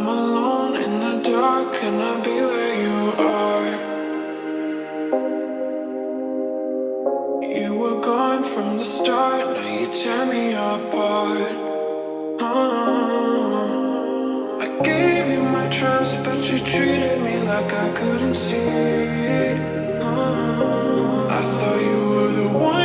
I'm alone in the dark, can I be where you are? You were gone from the start, now you tear me apart. I gave you my trust, but you treated me like I couldn't see it. I thought you were the one